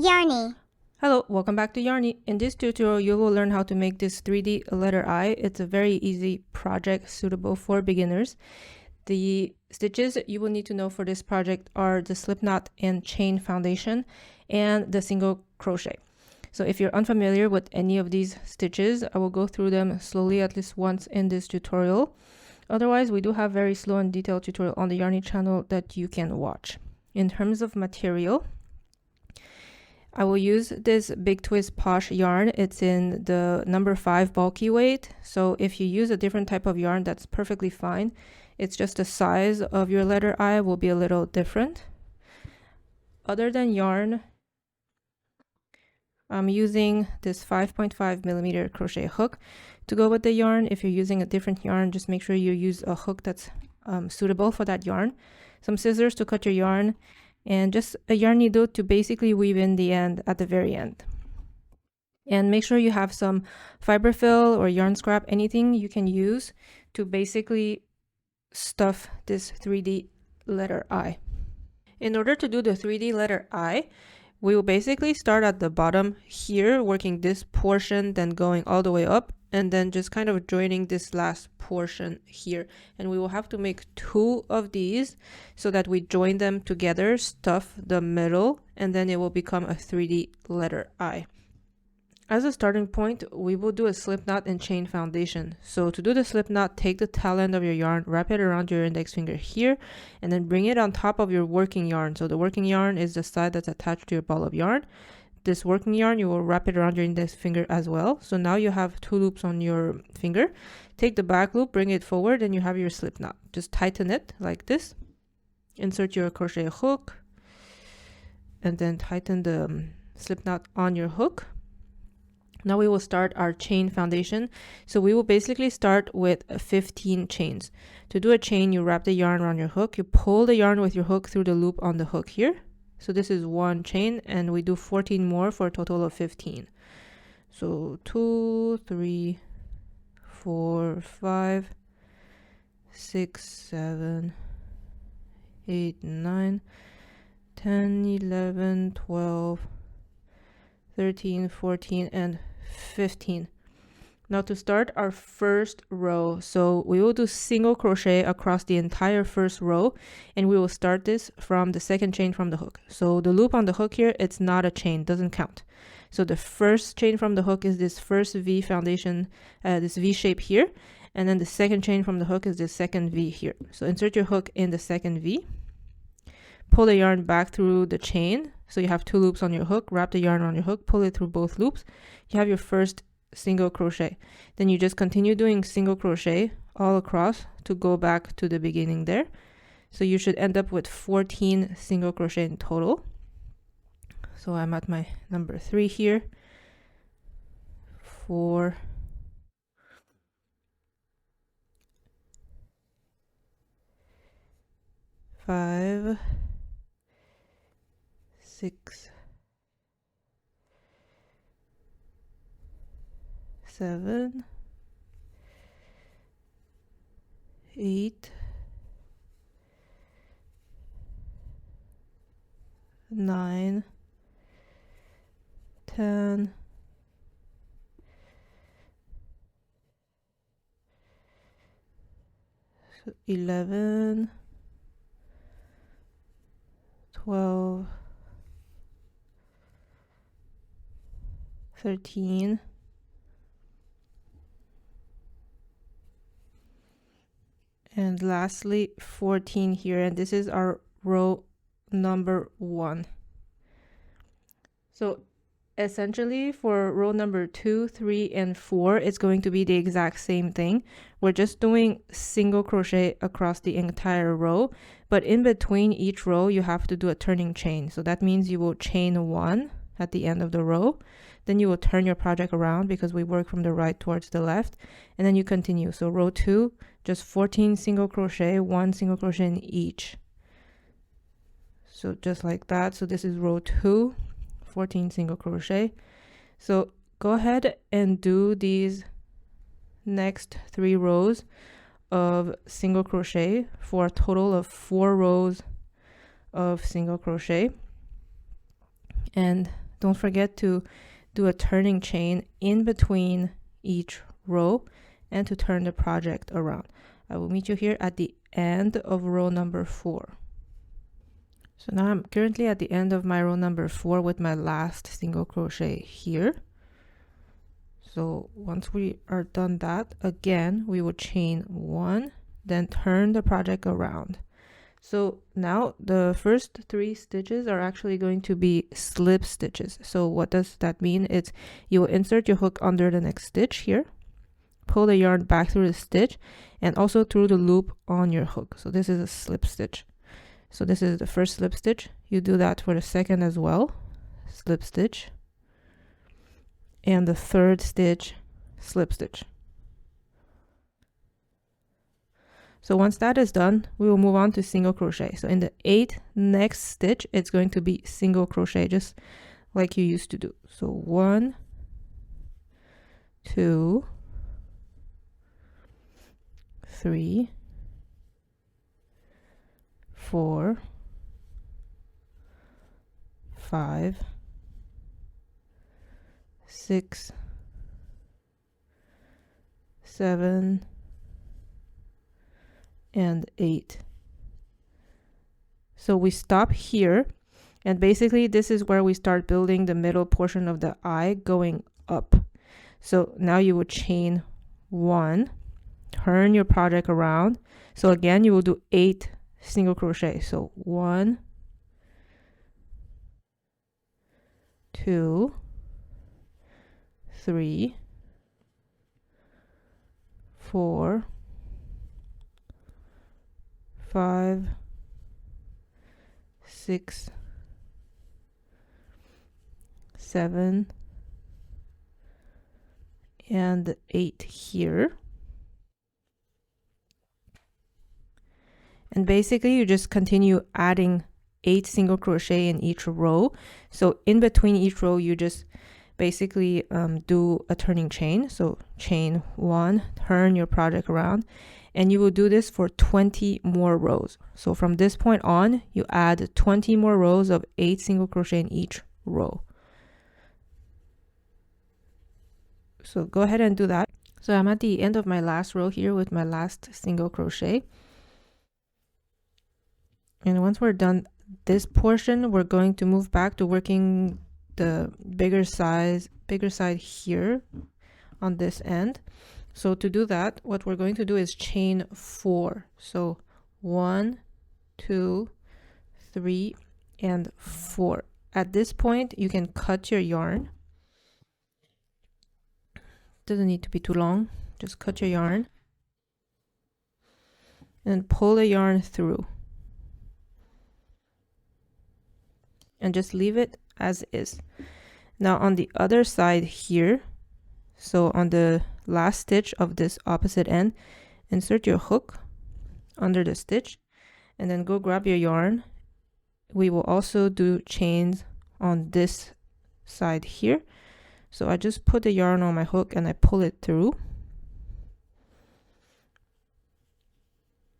Yarrney. Hello, welcome back to Yarrney. In this tutorial, you will learn how to make this 3D letter I. It's a very easy project suitable for beginners. The stitches you will need to know for this project are the slipknot and chain foundation and the single crochet. So if you're unfamiliar with any of these stitches, I will go through them slowly at least once in this tutorial. Otherwise, we do have very slow and detailed tutorial on the Yarrney channel that you can watch. In terms of material, I will use this Big Twist Posh yarn. It's in the number 5 bulky weight. So if you use a different type of yarn, that's perfectly fine. It's just the size of your letter I will be a little different. Other than yarn, I'm using this 5.5 millimeter crochet hook to go with the yarn. If you're using a different yarn, just make sure you use a hook that's suitable for that yarn. Some scissors to cut your yarn, and just a yarn needle to basically weave in the end at the very end. And make sure you have some fiberfill or yarn scrap, anything you can use to basically stuff this 3D letter I. In order to do the 3D letter I, we will basically start at the bottom here, working this portion, then going all the way up, and then just kind of joining this last portion here. And we will have to make 2 of these so that we join them together, stuff the middle, and then it will become a 3D letter I. As a starting point, we will do a slipknot and chain foundation. So to do the slipknot, take the tail end of your yarn, wrap it around your index finger here, and then bring it on top of your working yarn. So the working yarn is the side that's attached to your ball of yarn. This working yarn, you will wrap it around your index finger as well. So now you have 2 loops on your finger. Take the back loop, bring it forward, and you have your slipknot. Just tighten it like this. Insert your crochet hook, and then tighten the slipknot on your hook. Now we will start our chain foundation. So we will basically start with 15 chains. To do a chain, you wrap the yarn around your hook. You pull the yarn with your hook through the loop on the hook here. So this is 1 chain, and we do 14 more for a total of 15. So 2, 3, 4, 5, 6, 7, 8, 9, 10, 11, 12, 13, 14, and 15. Now to start our first row, so we will do single crochet across the entire first row, and we will start this from the second chain from the hook. So the loop on the hook here, it's not a chain, doesn't count. So the first chain from the hook is this first V foundation, this V shape here, and then the second chain from the hook is the second V here. So insert your hook in the second V, pull the yarn back through the chain. So you have 2 loops on your hook, wrap the yarn on your hook, pull it through both loops. You have your first single crochet. Then you just continue doing single crochet all across to go back to the beginning there. So you should end up with 14 single crochet in total. So I'm at my number 3 here. 4, 5, 6, 7, 8, 9, 10, 11, 12, 13, and lastly 14 here, and this is our row number 1. So essentially for row number 2, 3, and 4, it's going to be the exact same thing. We're just doing single crochet across the entire row, but in between each row you have to do a turning chain. So that means you will chain 1 at the end of the row, then you will turn your project around because we work from the right towards the left, and then you continue. So row 2, just 14 single crochet, 1 single crochet in each. So just like that. So this is row 2, 14 single crochet. So go ahead and do these next 3 rows of single crochet for a total of 4 rows of single crochet. And don't forget to do a turning chain in between each row and to turn the project around. I will meet you here at the end of row number 4. So now I'm currently at the end of my row number 4 with my last single crochet here. So once we are done that, again, we will chain 1, then turn the project around. So now the first 3 stitches are actually going to be slip stitches. So what does that mean? It's you will insert your hook under the next stitch here, pull the yarn back through the stitch and also through the loop on your hook. So this is a slip stitch. So this is the first slip stitch. You do that for the second as well, slip stitch, and the third stitch, slip stitch. So once that is done, we will move on to single crochet. So in the 8th next stitch, it's going to be single crochet, just like you used to do. So 1, 2, 3, 4, 5, 6, 7, and 8. So we stop here, and basically this is where we start building the middle portion of the eye going up. So now you would chain 1, turn your project around. So again, you will do 8 single crochet. So 1, 2, 3, 4, 5, 6, 7, and 8 here. And basically you just continue adding 8 single crochet in each row. So in between each row you just basically do a turning chain. So chain 1, turn your project around, and you will do this for 20 more rows. So from this point on, you add 20 more rows of 8 single crochet in each row. So go ahead and do that. So I'm at the end of my last row here with my last single crochet. And once we're done this portion, we're going to move back to working the bigger side here on this end. So to do that, what we're going to do is chain 4. So 1, 2, 3, and 4. At this point, you can cut your yarn. Doesn't need to be too long. Just cut your yarn and pull the yarn through. And just leave it as is. Now on the other side here, so on the last stitch of this opposite end, insert your hook under the stitch and then go grab your yarn. We will also do chains on this side here. So I just put the yarn on my hook and I pull it through.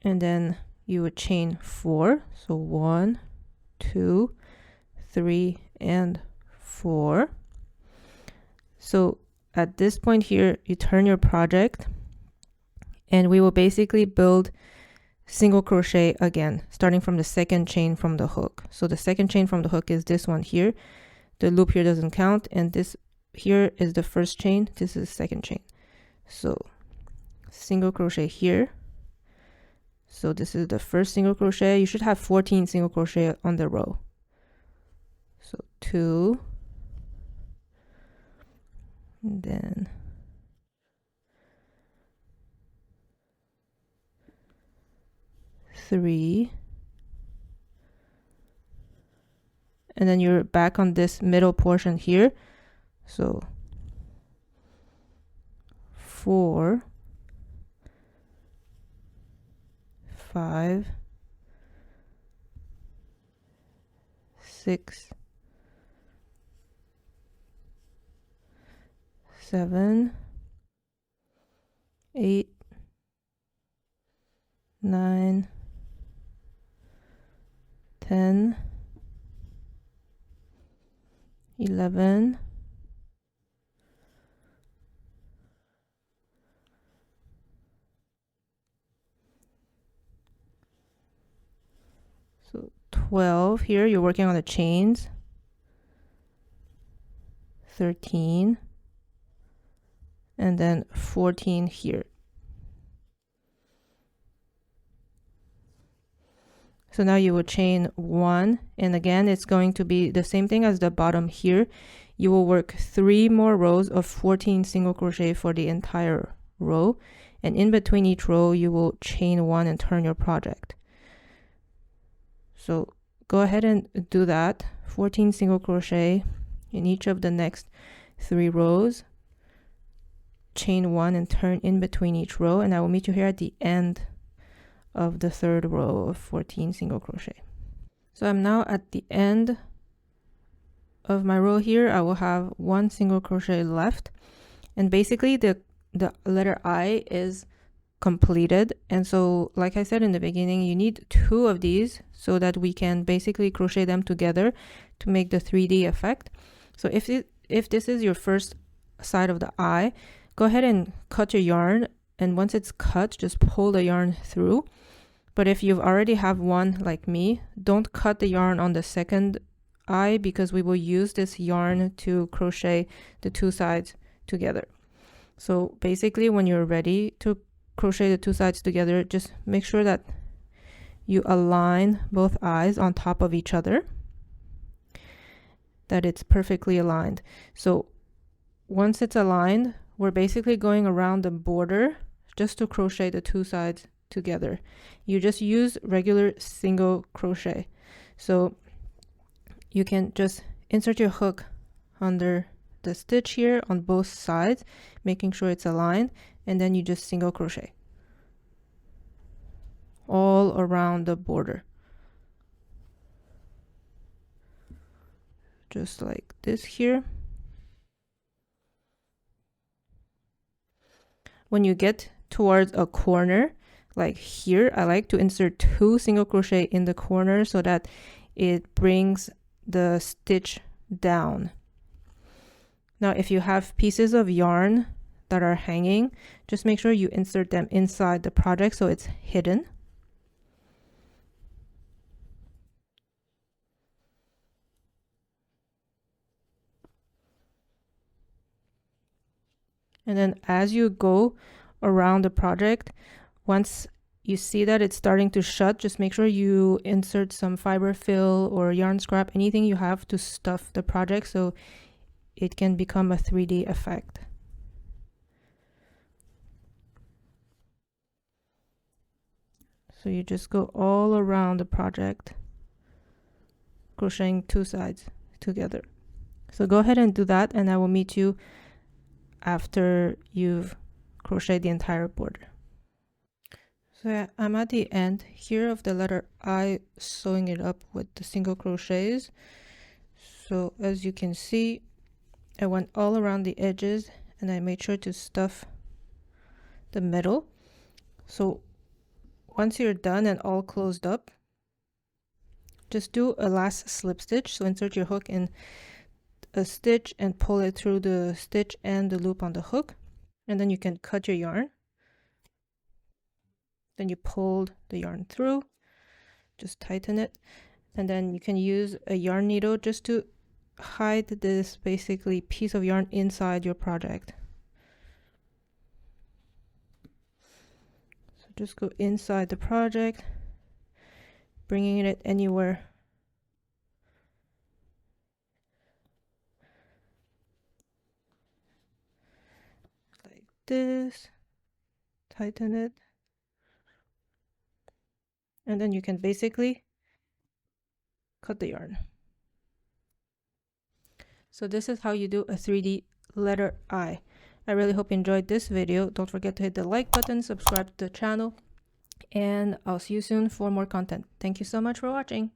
And then you would chain 4. So 1, 2, 3, and 4. So at this point here, you turn your project and we will basically build single crochet again, starting from the second chain from the hook. So the second chain from the hook is this one here. The loop here doesn't count, and this here is the first chain. This is the second chain. So single crochet here. So this is the first single crochet. You should have 14 single crochet on the row. So 2, and then 3, and then you're back on this middle portion here. So 4, 5, 6, 7, 8, 9, 10, 11, 12 here, you're working on the chains, 13, and then 14 here. So now you will chain 1, and again it's going to be the same thing as the bottom here. You will work 3 more rows of 14 single crochet for the entire row, and in between each row you will chain 1 and turn your project. So go ahead and do that. 14 single crochet in each of the next 3 rows, chain 1 and turn in between each row, and I will meet you here at the end of the 3rd row of 14 single crochet. So I'm now at the end of my row here. I will have 1 single crochet left, and basically the letter I is completed. And so like I said in the beginning, you need 2 of these so that we can basically crochet them together to make the 3D effect. So if this is your first side of the I, go ahead and cut your yarn, and once it's cut, just pull the yarn through. But if you already have one like me, don't cut the yarn on the second I, because we will use this yarn to crochet the 2 sides together. So basically when you're ready to crochet the 2 sides together, just make sure that you align both eyes on top of each other, that it's perfectly aligned. So once it's aligned, we're basically going around the border just to crochet the 2 sides together. You just use regular single crochet. So you can just insert your hook under the stitch here on both sides, making sure it's aligned, and then you just single crochet all around the border, just like this here. When you get towards a corner like here, I like to insert 2 single crochet in the corner so that it brings the stitch down. Now if you have pieces of yarn that are hanging, just make sure you insert them inside the project so it's hidden. And then as you go around the project, once you see that it's starting to shut, just make sure you insert some fiber fill or yarn scrap, anything you have to stuff the project so it can become a 3D effect. So you just go all around the project, crocheting 2 sides together. So go ahead and do that, and I will meet you after you've crocheted the entire border. So yeah, I'm at the end here of the letter I, sewing it up with the single crochets. So as you can see, I went all around the edges and I made sure to stuff the middle. So once you're done and all closed up, just do a last slip stitch. So insert your hook in a stitch and pull it through the stitch and the loop on the hook, and then you can cut your yarn. Then you pulled the yarn through, just tighten it, and then you can use a yarn needle just to hide this basically piece of yarn inside your project. So just go inside the project, bringing it anywhere. Like this, tighten it. And then you can basically cut the yarn. So this is how you do a 3D letter I. I really hope you enjoyed this video. Don't forget to hit the like button, subscribe to the channel, and I'll see you soon for more content. Thank you so much for watching.